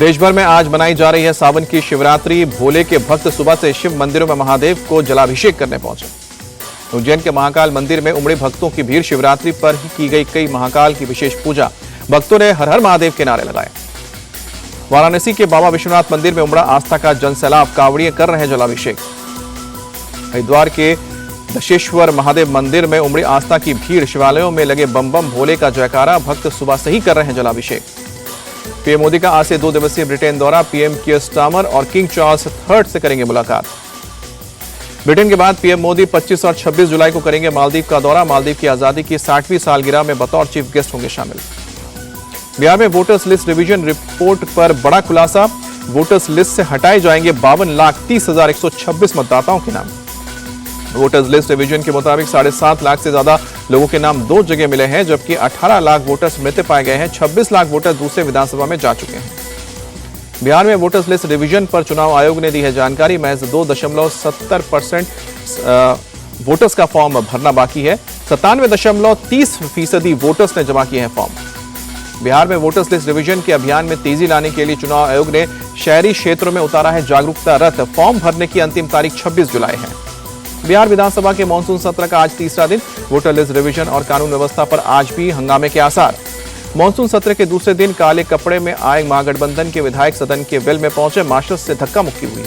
देश भर में आज मनाई जा रही है सावन की शिवरात्रि। भोले के भक्त सुबह से शिव मंदिरों में महादेव को जलाभिषेक करने पहुंचे। उज्जैन के महाकाल मंदिर में उमड़ी भक्तों की भीड़। शिवरात्रि पर ही की गई कई महाकाल की विशेष पूजा। भक्तों ने हर हर महादेव के नारे लगाए। वाराणसी के बाबा विश्वनाथ मंदिर में उमड़ा आस्था का जनसैलाब। कांवड़िए कर रहे हैं जलाभिषेक। हरिद्वार के दशेश्वर महादेव मंदिर में उमड़ी आस्था की भीड़। शिवालयों में लगे बम बम भोले का जयकारा। भक्त सुबह से ही कर रहे हैं जलाभिषेक। पीएम मोदी का आज से 2 दिवसीय ब्रिटेन दौरा। पीएम कियर स्टारमर और किंग चार्ल्स III से करेंगे मुलाकात। ब्रिटेन के बाद पीएम मोदी 25 और 26 जुलाई को करेंगे मालदीव का दौरा। मालदीव की आजादी की 60वीं सालगिरह में बतौर चीफ गेस्ट होंगे शामिल। बिहार में वोटर्स लिस्ट रिवीजन रिपोर्ट पर बड़ा खुलासा। वोटर्स लिस्ट से हटाए जाएंगे 52,30,126 मतदाताओं के नाम। वोटर्स लिस्ट रिवीजन के मुताबिक 7.5 लाख से ज्यादा लोगों के नाम 2 जगह मिले हैं, जबकि 18 लाख वोटर्स मृत पाए गए हैं। 26 लाख वोटर दूसरे विधानसभा में जा चुके हैं। बिहार में वोटर्स लिस्ट रिवीजन पर चुनाव आयोग ने दी है जानकारी। महज 2.70% वोटर्स का फॉर्म भरना बाकी है। 97.30% वोटर्स ने जमा किए हैं फॉर्म। बिहार में वोटर्स लिस्ट रिवीजन के अभियान में तेजी लाने के लिए चुनाव आयोग ने शहरी क्षेत्रों में उतारा है जागरूकता रथ। फॉर्म भरने की अंतिम तारीख 26 जुलाई है। बिहार विधानसभा के मानसून सत्र का आज तीसरा दिन। वोटर लिस्ट रिवीजन और कानून व्यवस्था पर आज भी हंगामे के आसार। मानसून सत्र के दूसरे दिन काले कपड़े में आए महागठबंधन के विधायक सदन के वेल में पहुंचे। मार्शल्स से धक्का मुक्की हुई।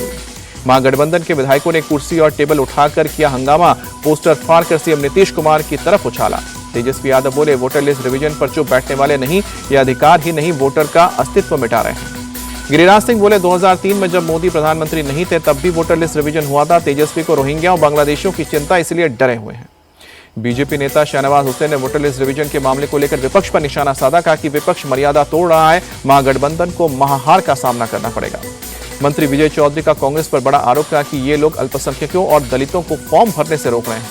महागठबंधन के विधायकों ने कुर्सी और टेबल उठाकर किया हंगामा। पोस्टर फाड़कर सीएम नीतीश कुमार की तरफ उछाला। तेजस्वी यादव बोले, वोटर लिस्ट रिवीजन पर चुप बैठने वाले नहीं, ये अधिकार ही नहीं, वोटर का अस्तित्व मिटा रहे हैं। गिरिराज सिंह बोले, 2003 में जब मोदी प्रधानमंत्री नहीं थे तब भी वोटर लिस्ट रिवीजन हुआ था। तेजस्वी को रोहिंग्या और बांग्लादेशियों की चिंता, इसलिए डरे हुए हैं। बीजेपी नेता शाहनवाज हुसैन ने वोटर लिस्ट रिवीजन के मामले को लेकर विपक्ष पर निशाना साधा। कहा कि विपक्ष मर्यादा तोड़ रहा है। महागठबंधन को महाहार का सामना करना पड़ेगा। मंत्री विजय चौधरी का कांग्रेस पर बड़ा आरोप। कहा कि ये लोग अल्पसंख्यकों और दलितों को फॉर्म भरने से रोक रहे हैं।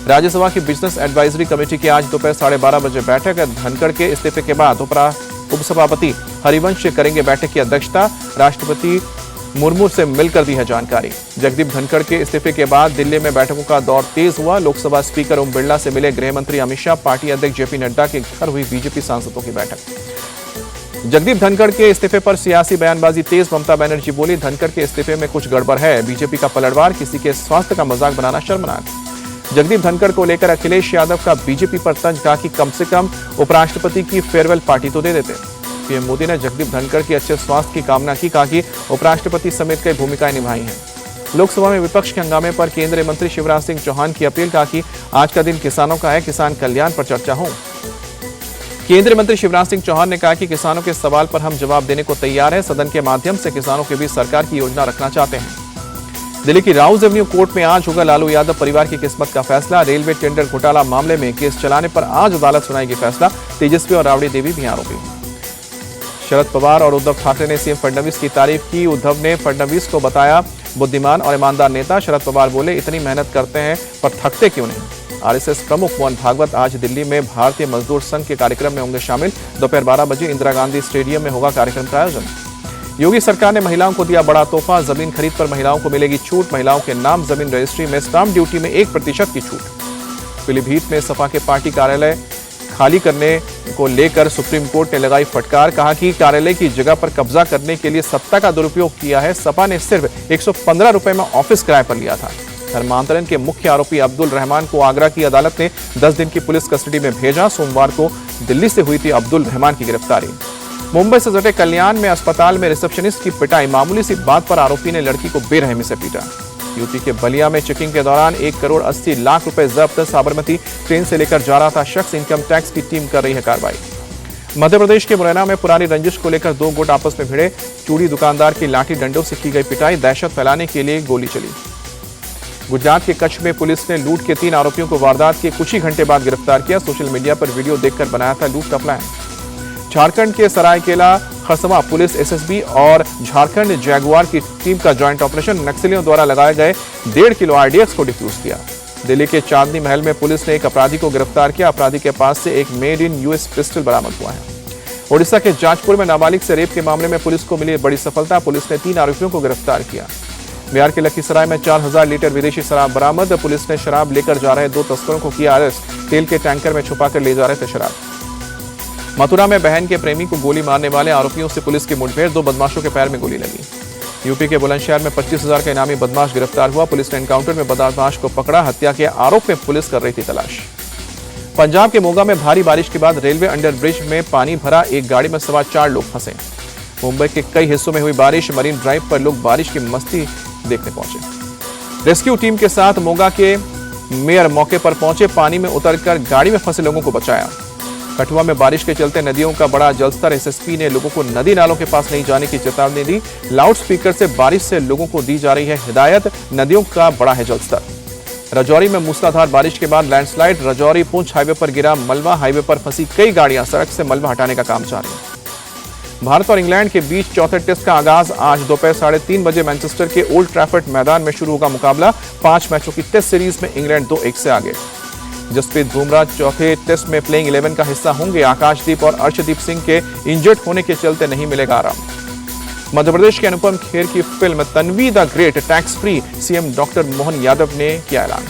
राज्यसभा की बिजनेस एडवाइजरी कमेटी की आज दोपहर 12:30 बजे बैठक। धनखड़ के इस्तीफे के बाद उपसभापति हरिवंश करेंगे बैठक की अध्यक्षता। राष्ट्रपति मुर्मू से मिलकर दी है जानकारी। जगदीप धनखड़ के इस्तीफे के बाद दिल्ली में बैठकों का दौर तेज हुआ। लोकसभा स्पीकर ओम बिरला से मिले गृह मंत्री अमित शाह। पार्टी अध्यक्ष जेपी नड्डा के घर हुई बीजेपी सांसदों की बैठक। जगदीप धनखड़ के इस्तीफे पर सियासी बयानबाजी तेज। ममता बनर्जी बोली, धनखड़ के इस्तीफे में कुछ गड़बड़ है। बीजेपी का पलटवार, किसी के स्वास्थ्य का मजाक बनाना शर्मनाक। जगदीप धनखड़ को लेकर अखिलेश यादव का बीजेपी पर तंज। कहा कि कम से कम उपराष्ट्रपति की फेयरवेल पार्टी तो दे देते। पीएम मोदी ने जगदीप धनखड़ के अच्छे स्वास्थ्य की कामना की। कहा कि उपराष्ट्रपति समेत कई भूमिकाएं निभाई हैं। लोकसभा में विपक्ष के हंगामे पर केंद्रीय मंत्री शिवराज सिंह चौहान की अपील। कहा कि आज का दिन किसानों का है, किसान कल्याण पर चर्चा हो। केंद्रीय मंत्री शिवराज सिंह चौहान ने कहा कि किसानों के सवाल पर हम जवाब देने को तैयार हैं। सदन के माध्यम से किसानों के बीच सरकार की योजना रखना चाहते हैं। दिल्ली की राउज एवेन्यू कोर्ट में आज होगा लालू यादव परिवार की किस्मत का फैसला। रेलवे टेंडर घोटाला मामले में केस चलाने पर आज अदालत सुनाएगी फैसला। तेजस्वी और राबड़ी देवी भी आरोपी। शरद पवार और उद्धव ठाकरे ने सीएम फडणवीस की तारीफ की। उद्धव ने फडणवीस को बताया बुद्धिमान और ईमानदार नेता। शरद पवार बोले, इतनी मेहनत करते हैं पर थकते क्यों नहीं। आरएसएस प्रमुख मोहन भागवत आज दिल्ली में भारतीय मजदूर संघ के कार्यक्रम में होंगे शामिल। दोपहर 12 बजे इंदिरा गांधी स्टेडियम में होगा कार्यक्रम का आयोजन। योगी सरकार ने महिलाओं को दिया बड़ा तोहफा। जमीन खरीद पर महिलाओं को मिलेगी छूट। महिलाओं के नाम जमीन रजिस्ट्री में स्टाम्प ड्यूटी में 1% की छूट। पीलीभीत में सपा के पार्टी कार्यालय खाली करने को लेकर सुप्रीम कोर्ट ने लगाई फटकार। कहा कि कार्यालय की जगह पर कब्जा करने के लिए सत्ता का दुरुपयोग किया है। सपा ने सिर्फ 115 रुपए में ऑफिस किराए पर लिया था। धर्मांतरण के मुख्य आरोपी अब्दुल रहमान को आगरा की अदालत ने 10 दिन की पुलिस कस्टडी में भेजा। सोमवार को दिल्ली से हुई थी अब्दुल रहमान की गिरफ्तारी। मुंबई से सटे कल्याण में अस्पताल में रिसेप्शनिस्ट की पिटाई। मामूली सी बात पर आरोपी ने लड़की को बेरहमी से पीटा। यूपी के बलिया में चेकिंग के दौरान 1,80,00,000 रुपए जब्त। साबरमती ट्रेन से लेकर जा रहा था शख्स। इनकम टैक्स की टीम कर रही है कार्रवाई। मध्य प्रदेश के मुरैना में पुरानी रंजिश को लेकर 2 गुट आपस में भिड़े। चूड़ी दुकानदार की लाठी डंडों से की गई पिटाई। दहशत फैलाने के लिए गोली चली। गुजरात के कच्छ में पुलिस ने लूट के 3 आरोपियों को वारदात के कुछ ही घंटे बाद गिरफ्तार किया। सोशल मीडिया पर वीडियो देखकर बनाया था लूट का प्लान। झारखंड के सरायकेला खरसवा पुलिस, एसएसबी और झारखंड जैगुआर की टीम का ज्वाइंट ऑपरेशन नक्सलियों द्वारा लगाए गए 1.5 किलो आरडीएक्स को डिफ्यूज किया। दिल्ली के चांदनी महल में पुलिस ने एक अपराधी को गिरफ्तार किया। अपराधी के पास से एक मेड इन यूएस पिस्टल बरामद हुआ है। ओडिशा के जाजपुर में नाबालिग से रेप के मामले में पुलिस को मिली बड़ी सफलता। पुलिस ने 3 आरोपियों को गिरफ्तार किया। बिहार के लखीसराय में 4000 लीटर विदेशी शराब बरामद। पुलिस ने शराब लेकर जा रहे 2 तस्करों को किया अरेस्ट। तेल के टैंकर में छुपाकर ले जा रहे थे शराब। मथुरा में बहन के प्रेमी को गोली मारने वाले आरोपियों से पुलिस की मुठभेड़, 2 बदमाशों के पैर में गोली लगी। यूपी के बुलंदशहर में 25,000 का इनामी बदमाश गिरफ्तार हुआ। पुलिस ने एनकाउंटर में बदमाश को पकड़ा। हत्या के आरोप में पुलिस कर रही थी तलाश। पंजाब के मोगा में भारी बारिश के बाद रेलवे अंडरब्रिज में पानी भरा, एक गाड़ी में सवार 4 लोग फंसे। मुंबई के कई हिस्सों में हुई बारिश, मरीन ड्राइव पर लोग बारिश की मस्ती देखने पहुंचे। रेस्क्यू टीम के साथ मोगा के मेयर मौके पर पहुंचे, पानी में उतरकर गाड़ी में फंसे लोगों को बचाया। कठुआ में बारिश के चलते नदियों का बड़ा जलस्तर, एसएसपी ने लोगों को नदी नालों के पास नहीं जाने की चेतावनी दी। लाउड स्पीकर से बारिश से लोगों को दी जा रही है हिदायत, नदियों का बड़ा है जलस्तर। राजौरी में मूसलाधार बारिश के बाद लैंडस्लाइड, राजौरी पुंछ हाईवे पर गिरा मलबा, हाईवे पर फंसी कई गाड़ियां, सड़क से मलबा हटाने का काम जारी है। भारत और इंग्लैंड के बीच चौथे टेस्ट का आगाज आज दोपहर 3:30 बजे मैनचेस्टर के ओल्ड ट्रैफर्ड मैदान में शुरू होगा मुकाबला। 5 मैचों की टेस्ट सीरीज में इंग्लैंड 2-1 से आगे। जसप्रीत बुमराह चौथे टेस्ट में प्लेइंग 11 का हिस्सा होंगे। आकाशदीप और अर्शदीप सिंह के इंजर्ड होने के चलते नहीं मिलेगा आराम। मध्य प्रदेश के अनुपम खेर की film Tanvi the great tax free, CM doctor Mohan Yadav ने किया ऐलान।